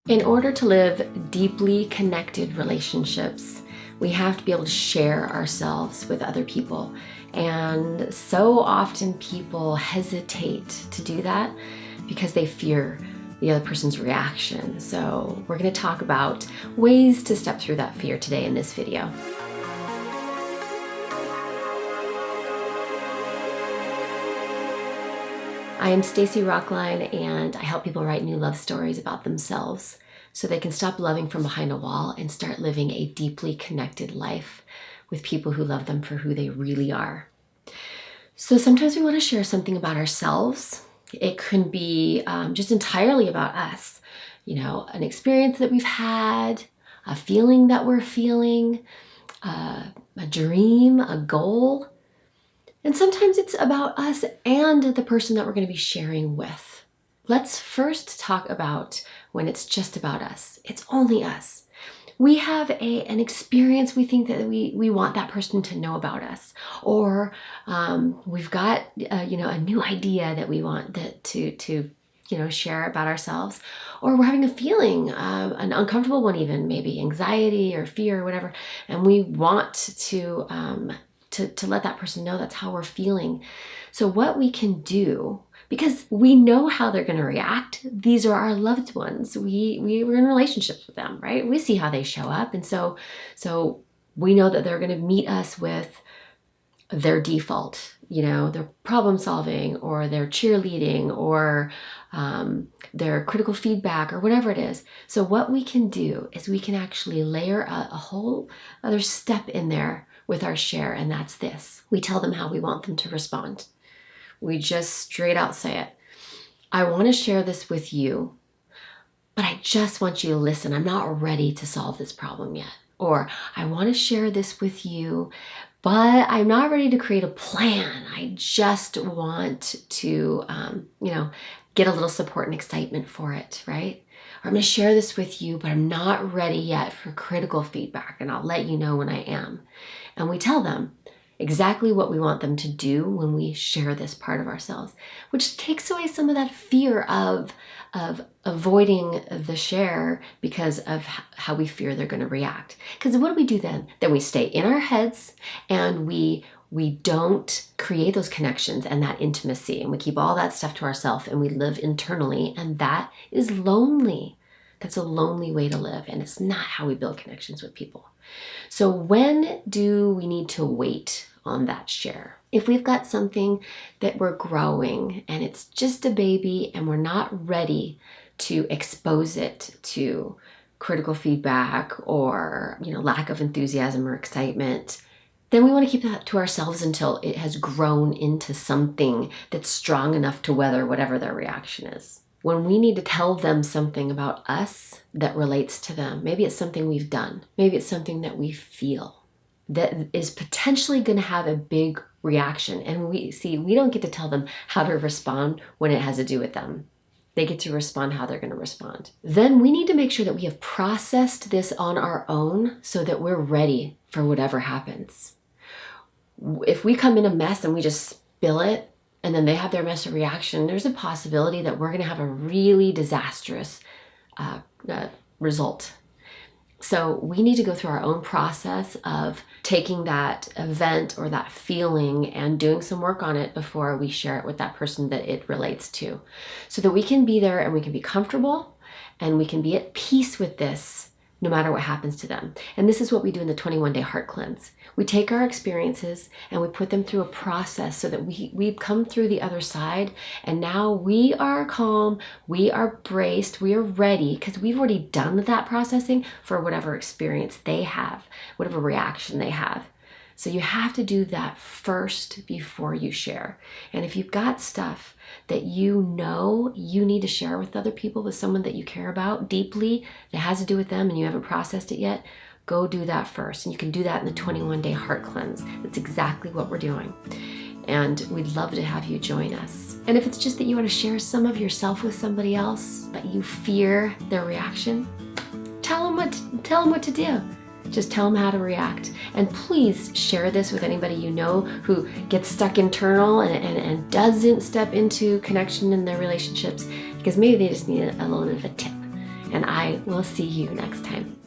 In order to live deeply connected relationships, we have to be able to share ourselves with other people. And so often people hesitate to do that because they fear the other person's reaction. So we're going to talk about ways to step through that fear today in this video. I am Stacy Rocklein, and I help people write new love stories about themselves so they can stop loving from behind a wall and start living a deeply connected life with people who love them for who they really are. So sometimes we want to share something about ourselves. It can be just entirely about us, an experience that we've had, a feeling that we're feeling, a dream, a goal. And sometimes it's about us and the person that we're going to be sharing with. Let's first talk about when it's just about us. It's only us. We have an experience we think that we want that person to know about us. Or we've got a new idea that we want to share about ourselves. Or we're having a feeling, an uncomfortable one even, maybe anxiety or fear or whatever. And we want to let that person know that's how we're feeling. So what we can do, because we know how they're going to react, these are our loved ones. We were in relationships with them, right? We see how they show up. And so we know that they're going to meet us with their default, their problem solving or their cheerleading or their critical feedback or whatever it is. So what we can do is we can actually layer a whole other step in there with our share, and that's this. We tell them how we want them to respond. We just straight out say it. I want to share this with you, but I just want you to listen. I'm not ready to solve this problem yet. Or I want to share this with you, but I'm not ready to create a plan. I just want to, get a little support and excitement for it, right? Or I'm going to share this with you, but I'm not ready yet for critical feedback, and I'll let you know when I am. And we tell them exactly what we want them to do when we share this part of ourselves, which takes away some of that fear of avoiding the share because of how we fear they're going to react. Because what do we do then? Then we stay in our heads and we don't create those connections and that intimacy, and we keep all that stuff to ourselves and we live internally, and that is lonely. That's a lonely way to live, and it's not how we build connections with people. So when do we need to wait on that share? If we've got something that we're growing and it's just a baby and we're not ready to expose it to critical feedback or lack of enthusiasm or excitement, then we want to keep that to ourselves until it has grown into something that's strong enough to weather whatever their reaction is. When we need to tell them something about us that relates to them, maybe it's something we've done, maybe it's something that we feel that is potentially going to have a big reaction. And we don't get to tell them how to respond when it has to do with them. They get to respond how they're going to respond. Then we need to make sure that we have processed this on our own so that we're ready for whatever happens. If we come in a mess and we just spill it, and then they have their mess of reaction, there's a possibility that we're going to have a really disastrous result. So we need to go through our own process of taking that event or that feeling and doing some work on it before we share it with that person that it relates to, so that we can be there and we can be comfortable and we can be at peace with this no matter what happens to them. And this is what we do in the 21-day heart cleanse. We take our experiences and we put them through a process so that we've come through the other side, and now we are calm, we are braced, we are ready, because we've already done that processing for whatever experience they have, whatever reaction they have. So you have to do that first before you share. And if you've got stuff that you need to share with other people, with someone that you care about deeply, that has to do with them and you haven't processed it yet, go do that first. And you can do that in the 21-day heart cleanse. That's exactly what we're doing. And we'd love to have you join us. And if it's just that you want to share some of yourself with somebody else, but you fear their reaction, tell them what to do. Just tell them how to react. And please share this with anybody you know who gets stuck internal and doesn't step into connection in their relationships, because maybe they just need a little bit of a tip. and I will see you next time.